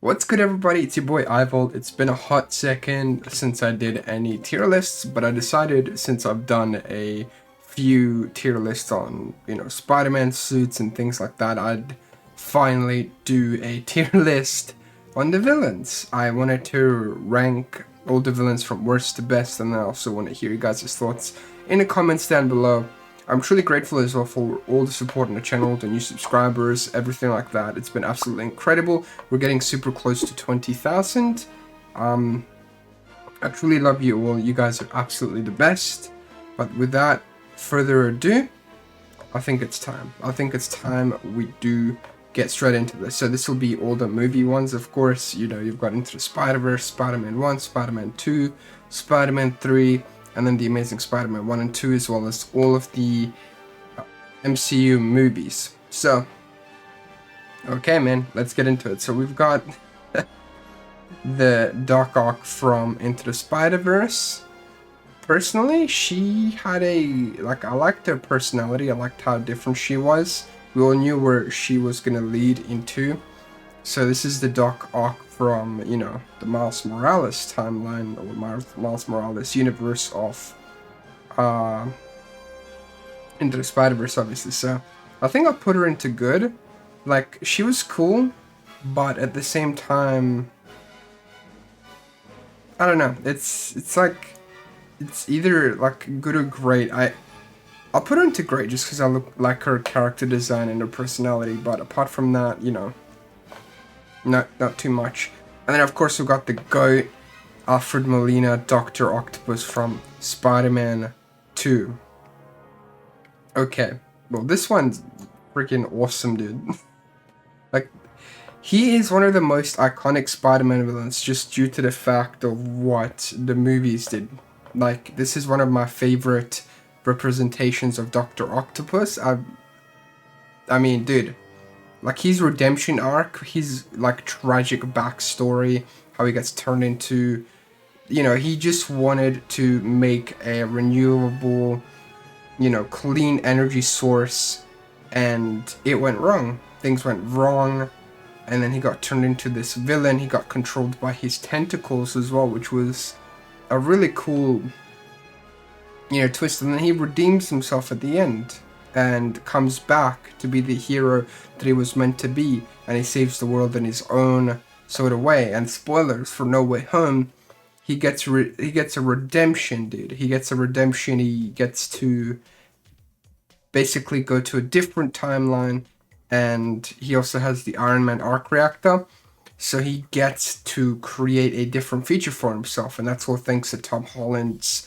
What's good, everybody? It's your boy Ivold. It's been a hot second since I did any tier lists, but I decided since I've done a few tier lists on, Spider-Man suits and things like that, I'd finally do a tier list on the villains. I wanted to rank all the villains from worst to best, and I also want to hear you guys' thoughts in the comments down below. I'm truly grateful as well for all the support on the channel, the new subscribers, everything like that. It's been absolutely incredible. We're getting super close to 20,000. I truly love you all. You guys are absolutely the best. But without further ado, I think it's time. I think it's time we do get straight into this. So this will be all the movie ones, of course. You've got Into the Spider-Verse, Spider-Man 1, Spider-Man 2, Spider-Man 3, and then the Amazing Spider-Man 1 and 2, as well as all of the MCU movies. So, okay, man, let's get into it. So we've got the Doc Ock from Into the Spider-Verse. Personally, she had I liked her personality. I liked how different she was. We all knew where she was gonna lead into. So this is the Doc Ock from, the Miles Morales timeline, or Miles Morales universe of Into the Spider-Verse, obviously. So I think I'll put her into good. Like, she was cool, but at the same time, I don't know. It's like, it's either like good or great. I'll put her into great just because I like her character design and her personality, but apart from that, not too much. And then of course we've got the GOAT, Alfred Molina, Dr. Octopus from Spider-Man 2. Okay, well this one's freaking awesome, dude. Like, he is one of the most iconic Spider-Man villains just due to the fact of what the movies did. Like, this is one of my favorite representations of Dr. Octopus. I mean, dude, like, his redemption arc, his, like, tragic backstory, how he gets turned into, he just wanted to make a renewable, clean energy source, and it went wrong. Things went wrong, and then he got turned into this villain. He got controlled by his tentacles as well, which was a really cool, twist. And then he redeems himself at the end and comes back to be the hero that he was meant to be, and he saves the world in his own sort of way. And spoilers for No Way Home, he gets a redemption, dude. He gets a redemption. He gets to basically go to a different timeline, and he also has the Iron Man arc reactor, so he gets to create a different future for himself, and that's all thanks to Tom Holland's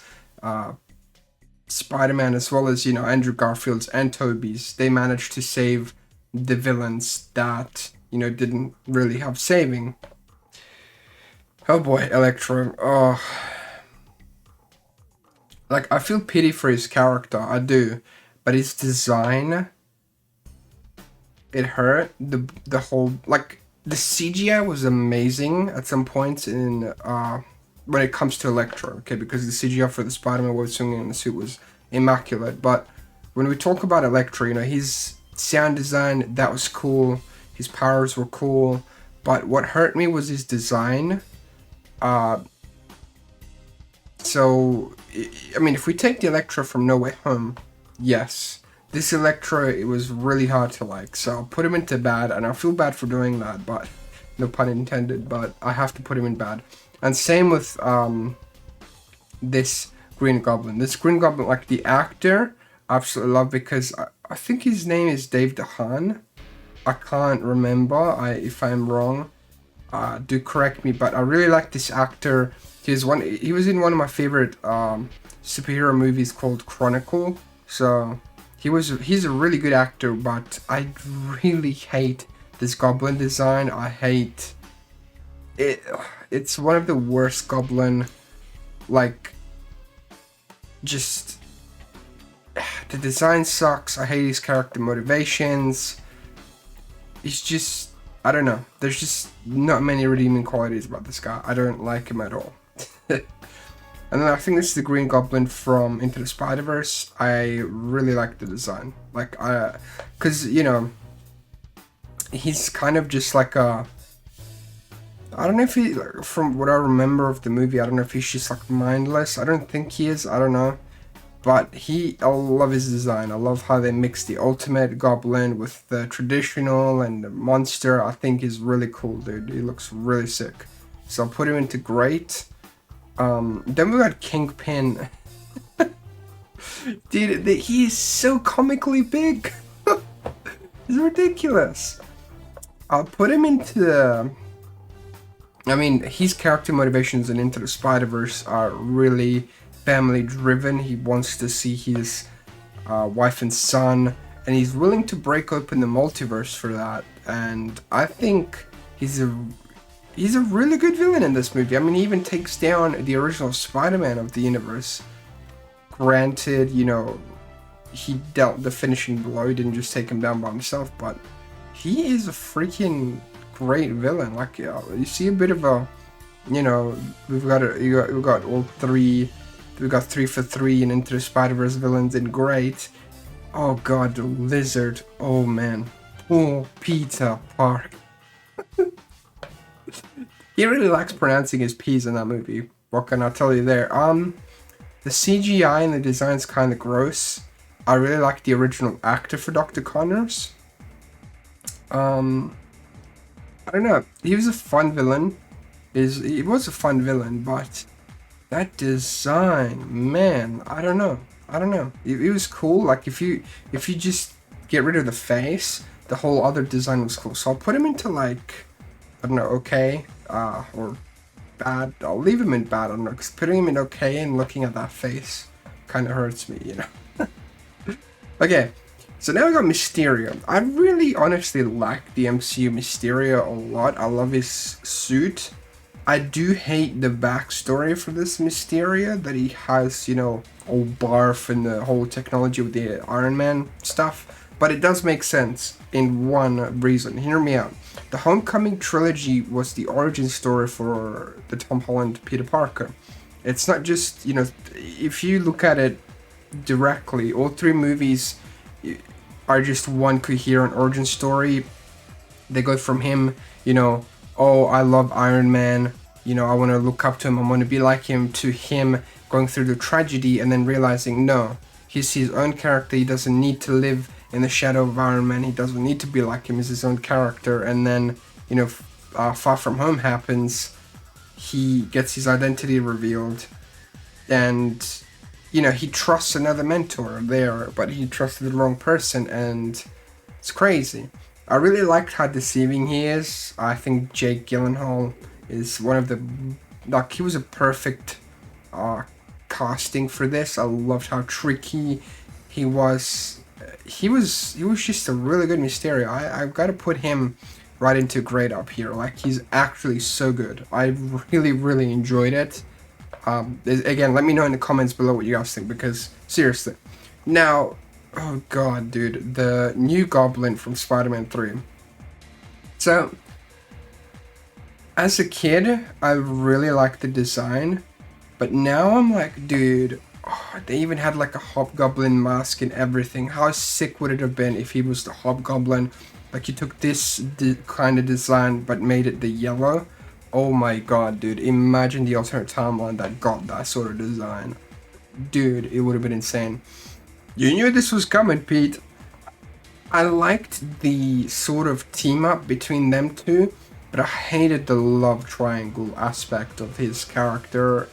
Spider-Man, as well as, Andrew Garfield's and Tobey's. They managed to save the villains that, didn't really have saving. Oh boy, Electro. Oh. Like, I feel pity for his character, I do. But his design, it hurt. The whole, like, the CGI was amazing at some points in, when it comes to Electro, okay, because the CGI for the Spider-Man web swinging in the suit was immaculate. But when we talk about Electro, his sound design, that was cool. His powers were cool. But what hurt me was his design. So, I mean, if we take the Electro from No Way Home, yes, this Electro, it was really hard to like. So I'll put him into bad, and I feel bad for doing that, but no pun intended, but I have to put him in bad. And same with this Green Goblin. This Green Goblin, like, the actor, I absolutely love, because I think his name is Dave DeHaan. I can't remember. If I'm wrong, do correct me. But I really like this actor. He was in one of my favorite superhero movies called Chronicle. So he's a really good actor. But I really hate this Goblin design. I hate it. It's one of the worst Goblin, like, just, the design sucks. I hate his character motivations. It's just, I don't know. There's just not many redeeming qualities about this guy. I don't like him at all. And then I think this is the Green Goblin from Into the Spider-Verse. I really like the design. Like, because, he's kind of just like a, I don't know if he, like, from what I remember of the movie, I don't know if he's just like mindless. I don't think he is. I don't know. But I love his design. I love how they mix the ultimate Goblin with the traditional and the monster. I think he's really cool, dude. He looks really sick. So I'll put him into great. Then we got Kingpin. Dude, he's so comically big. It's ridiculous. I'll put him into the... I mean, his character motivations in Into the Spider-Verse are really family driven. He wants to see his wife and son, and he's willing to break open the multiverse for that. And I think he's a really good villain in this movie. I mean, he even takes down the original Spider-Man of the universe. Granted, you know, he dealt the finishing blow. He didn't just take him down by himself, but he is a freaking great villain. Like, you see a bit of a, you know, we've got all three. We got 3 for 3 and Into the Spider-Verse villains in great. Oh god, the Lizard. Oh man. Oh, Peter Park. He really likes pronouncing his P's in that movie. What can I tell you there? The CGI and the design's kind of gross. I really like the original actor for Dr. Connors. I don't know. He was a fun villain. He was a fun villain, but that design, man, I don't know. It was cool. Like if you just get rid of the face, the whole other design was cool. So I'll put him into like, I don't know, okay, or bad. I'll leave him in bad. I don't know, because putting him in okay and looking at that face kind of hurts me, you know. Okay, so now we got Mysterio. I really honestly like the MCU Mysterio a lot. I love his suit. I do hate the backstory for this Mysterio, that he has, you know, all barf and the whole technology with the Iron Man stuff, but it does make sense in one reason. Hear me out. The Homecoming trilogy was the origin story for the Tom Holland Peter Parker. It's not just, you know, if you look at it directly, all 3 movies are just one coherent origin story. They go from him, you know, oh, I love Iron Man, you know, I want to look up to him, I want to be like him, to him going through the tragedy and then realizing, no, he's his own character, he doesn't need to live in the shadow of Iron Man, he doesn't need to be like him, he's his own character. And then, you know, Far From Home happens, he gets his identity revealed, and, you know, he trusts another mentor there, but he trusted the wrong person, and it's crazy. I really liked how deceiving he is. I think Jake Gyllenhaal is one of the, like, he was a perfect casting for this. I loved how tricky he was. He was just a really good Mysterio. I've got to put him right into great up here. Like, he's actually so good. I really enjoyed it. Again, let me know in the comments below what you guys think, because seriously. Now, oh god, dude, the new Goblin from Spider-Man 3. So, as a kid, I really liked the design, but now I'm like, dude, they even had like a Hobgoblin mask and everything. How sick would it have been if he was the Hobgoblin? Like, you took this kind of design but made it the yellow. Oh my god, dude, imagine the alternate timeline that got that sort of design. Dude, it would have been insane. You knew this was coming, Pete. I liked the sort of team up between them two, but I hated the love triangle aspect of his character.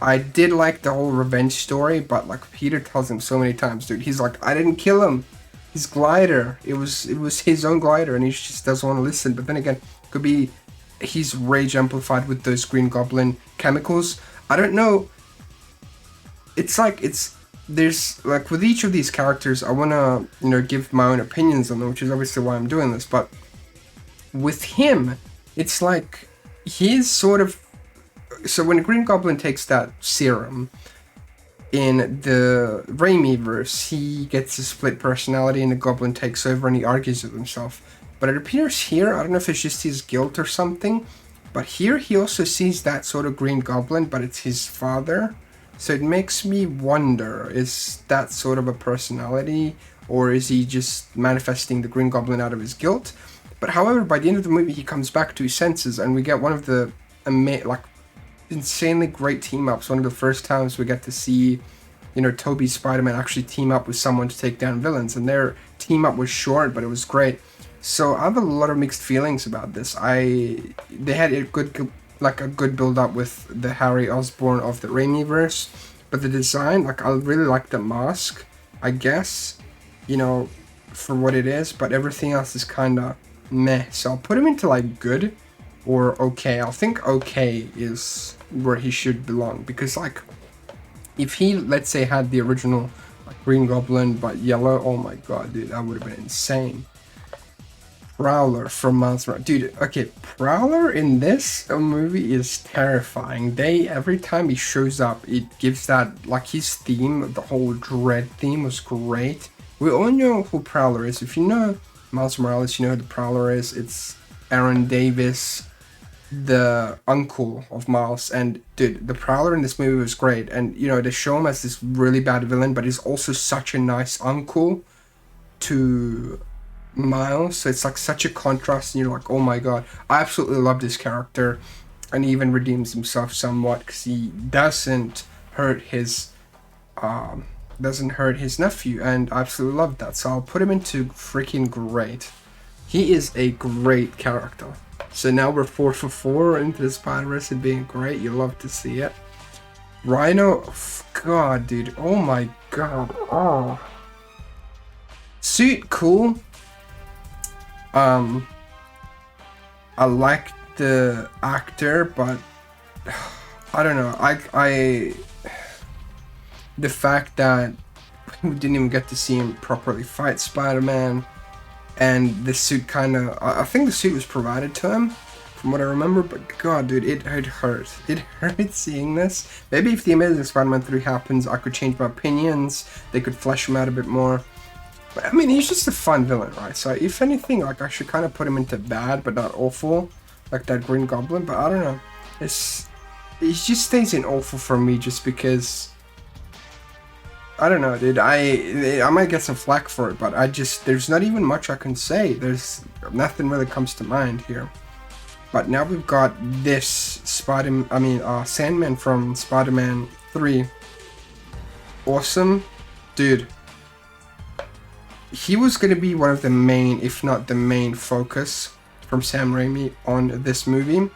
I did like the whole revenge story, but like Peter tells him so many times, dude, he's like, I didn't kill him. His glider, it was his own glider, and he just doesn't want to listen. But then again, it could be he's rage amplified with those Green Goblin chemicals. I don't know. There's like, with each of these characters, I want to, you know, give my own opinions on them, which is obviously why I'm doing this. But with him, it's like he's sort of, so when Green Goblin takes that serum in the Raimi-verse, he gets a split personality and the Goblin takes over and he argues with himself. But it appears here, I don't know if it's just his guilt or something, but here he also sees that sort of Green Goblin, but it's his father. So it makes me wonder, is that sort of a personality, or is he just manifesting the Green Goblin out of his guilt? But however, by the end of the movie, he comes back to his senses, and we get one of the like insanely great team ups. One of the first times we get to see, you know, Tobey's Spider-Man actually team up with someone to take down villains, and their team up was short, but it was great. So I have a lot of mixed feelings about this. They had a good build up with the Harry Osborn of the Raimiverse, but the design, like, I really like the mask, I guess, you know, for what it is, but everything else is kind of meh. So I'll put him into like good or okay. I think okay is where he should belong, because like if he, let's say, had the original like Green Goblin but yellow, oh my god, dude, that would have been insane. Prowler from Miles Morales. Dude, okay, Prowler in this movie is terrifying. Every time he shows up, it gives that, like, his theme, the whole Dread theme was great. We all know who Prowler is. If you know Miles Morales, you know who the Prowler is. It's Aaron Davis, the uncle of Miles. And dude, the Prowler in this movie was great. And, you know, they show him as this really bad villain, but he's also such a nice uncle to Miles, so it's like such a contrast, and you're like, oh my god, I absolutely love this character. And he even redeems himself somewhat because he doesn't hurt his nephew, and I absolutely love that. So I'll put him into freaking great. He is a great character. So now we're 4 for 4 into the Spider-Verse and being great. You love to see it. Rhino, god, dude, oh my god. Oh, suit cool. I like the actor, but I don't know. The fact that we didn't even get to see him properly fight Spider-Man, and the suit I think the suit was provided to him, from what I remember, but god, dude, it hurt. It hurt seeing this. Maybe if the Amazing Spider-Man 3 happens, I could change my opinions. They could flesh him out a bit more. But, I mean, he's just a fun villain, right? So if anything, like, I should kind of put him into bad, but not awful, like that Green Goblin. But I don't know. He just stays in awful for me, just because. I don't know, dude. I might get some flack for it, but there's not even much I can say. There's nothing really comes to mind here. But now we've got this Sandman from Spider-Man 3. Awesome, dude. He was going to be one of the main, if not the main focus from Sam Raimi on this movie.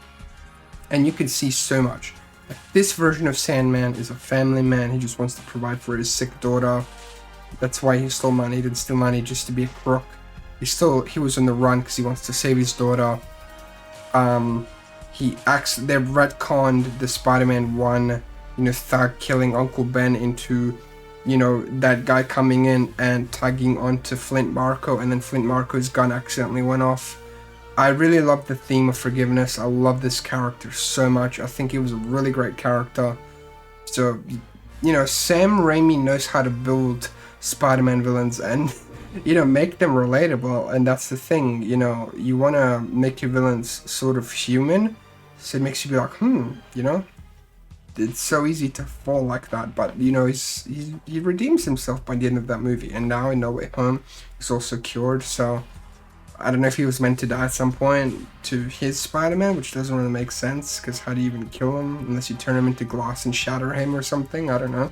And you can see so much. Like, this version of Sandman is a family man. He just wants to provide for his sick daughter. That's why he stole money. He didn't steal money just to be a crook. He was on the run because he wants to save his daughter. They've retconned the Spider-Man 1, you know, thug killing Uncle Ben into, you know, that guy coming in and tagging onto Flint Marko, and then Flint Marko's gun accidentally went off. I really love the theme of forgiveness. I love this character so much. I think he was a really great character. So, you know, Sam Raimi knows how to build Spider-Man villains and, you know, make them relatable. And that's the thing, you know, you want to make your villains sort of human. So it makes you be like, you know. It's so easy to fall like that, but you know, he redeems himself by the end of that movie, and now in No Way Home he's also cured. So I don't know if he was meant to die at some point to his Spider-Man, which doesn't really make sense, because how do you even kill him unless you turn him into glass and shatter him or something? I don't know.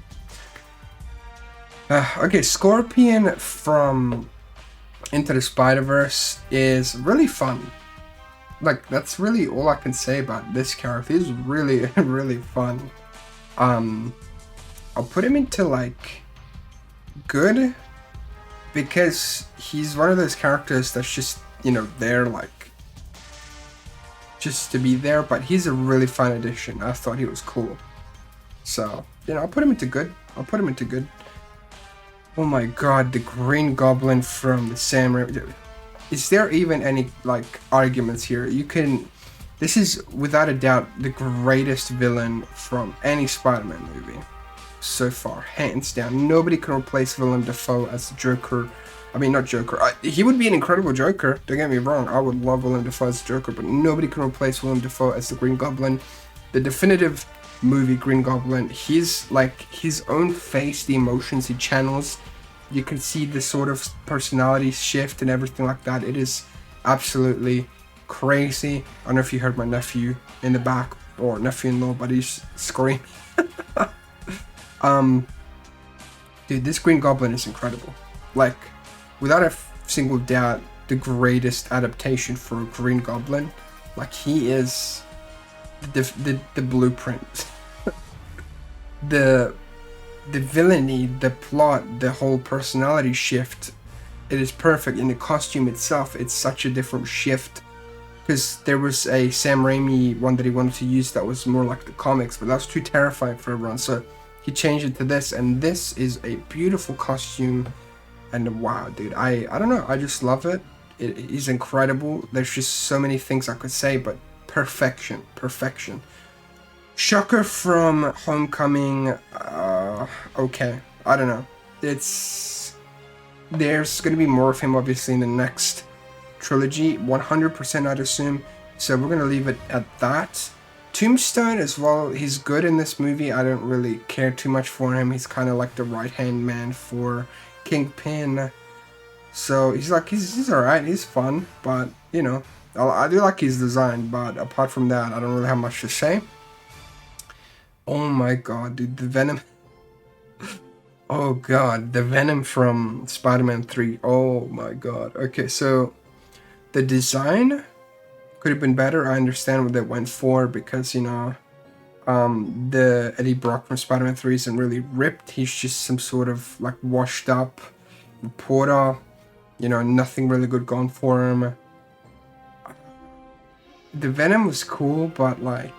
Okay, Scorpion from Into the Spider-Verse is really fun. Like, that's really all I can say about this character. He's really, really fun. I'll put him into, like, good, because he's one of those characters that's just, you know, there, like, just to be there, but he's a really fun addition. I thought he was cool. So, you know, I'll put him into good. Oh my god, the Green Goblin from the Sam Raimi. Is there even any, like, arguments here? This is, without a doubt, the greatest villain from any Spider-Man movie so far, hands down. Nobody can replace Willem Dafoe as Joker. I mean, not Joker. He would be an incredible Joker, don't get me wrong. I would love Willem Dafoe as Joker, but nobody can replace Willem Dafoe as the Green Goblin. The definitive movie Green Goblin, he's, like, his own face, the emotions he channels. You can see the sort of personality shift and everything like that. It is absolutely crazy. I don't know if you heard my nephew in the back, or nephew-in-law, but he's screaming. Dude, this Green Goblin is incredible. Like, without a single doubt, the greatest adaptation for a Green Goblin. Like, he is the blueprint. the villainy, the plot, the whole personality shift, it is perfect. In the costume itself, it's such a different shift. Because there was a Sam Raimi one that he wanted to use that was more like the comics, but that was too terrifying for everyone. So he changed it to this, and this is a beautiful costume. And wow, dude, I don't know, I just love it. It is incredible. There's just so many things I could say, but perfection, perfection. Shocker from Homecoming, okay, I don't know. There's gonna be more of him obviously in the next trilogy, 100% I'd assume, so we're gonna leave it at that. Tombstone as well, he's good in this movie. I don't really care too much for him. He's kind of like the right-hand man for Kingpin, so he's alright, he's fun, but you know, I do like his design, but apart from that, I don't really have much to say. Oh my god, dude, the Venom. Oh god, the Venom from Spider-Man 3. Oh my god. Okay, so the design could have been better. I understand what they went for because, you know, the Eddie Brock from Spider-Man 3 isn't really ripped. He's just some sort of like washed up reporter. You know, nothing really good going for him. The Venom was cool, but like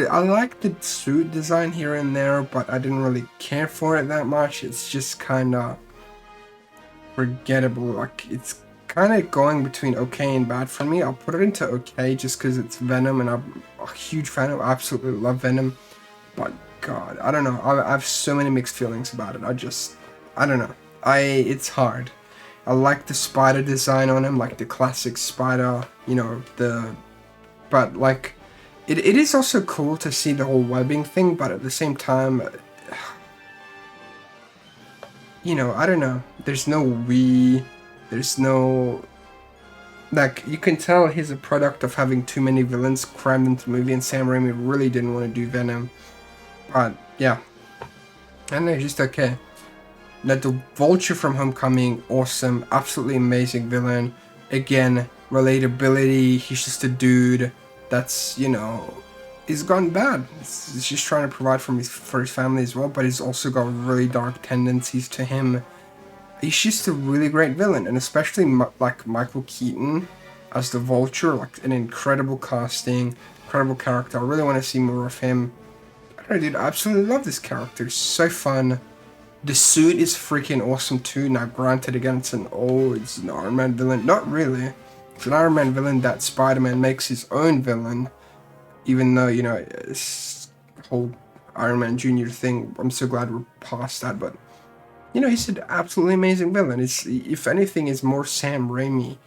I like the suit design here and there, but I didn't really care for it that much. It's just kind of forgettable. Like, it's kind of going between okay and bad for me. I'll put it into okay just because it's Venom, and I'm a huge fan of. I absolutely love Venom, but God, I don't know. I have so many mixed feelings about it. I don't know. It's hard. I like the spider design on him, like the classic spider, you know, but like, it is also cool to see the whole webbing thing, but at the same time, you know, I don't know. There's no there's no, like, you can tell he's a product of having too many villains crammed into the movie, and Sam Raimi really didn't want to do Venom. But yeah, and they're just okay. Now the Vulture from Homecoming, awesome, absolutely amazing villain. Again, relatability. He's just a dude that's, you know, he's gone bad. He's just trying to provide for his family as well, but he's also got really dark tendencies to him. He's just a really great villain, and especially like Michael Keaton as the Vulture, like an incredible casting, incredible character. I really want to see more of him. I don't know, dude, I absolutely love this character. It's so fun. The suit is freaking awesome too. Now, granted, again, it's an Iron Man villain. Not really. It's an Iron Man villain that Spider-Man makes his own villain. Even though, you know, it's the whole Iron Man Jr. thing. I'm so glad we're past that. But, you know, he's an absolutely amazing villain. It's, if anything, is more Sam Raimi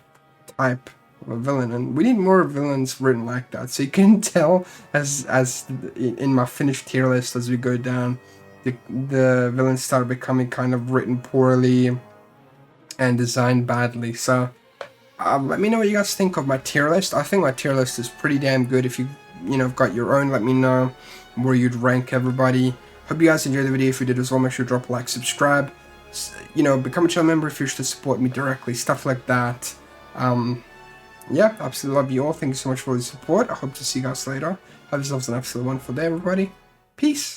type of a villain. And we need more villains written like that. So you can tell as in my finished tier list as we go down, the villains start becoming kind of written poorly and designed badly. So let me know what you guys think of my tier list. I think my tier list is pretty damn good. If you know, have got your own, let me know where you'd rank everybody. Hope you guys enjoyed the video. If you did as well, make sure to drop a like, subscribe, you know, become a channel member if you wish to support me directly, stuff like that. Yeah, absolutely love you all. Thank you so much for the support. I hope to see you guys later. Have yourselves an absolutely wonderful day, everybody. Peace.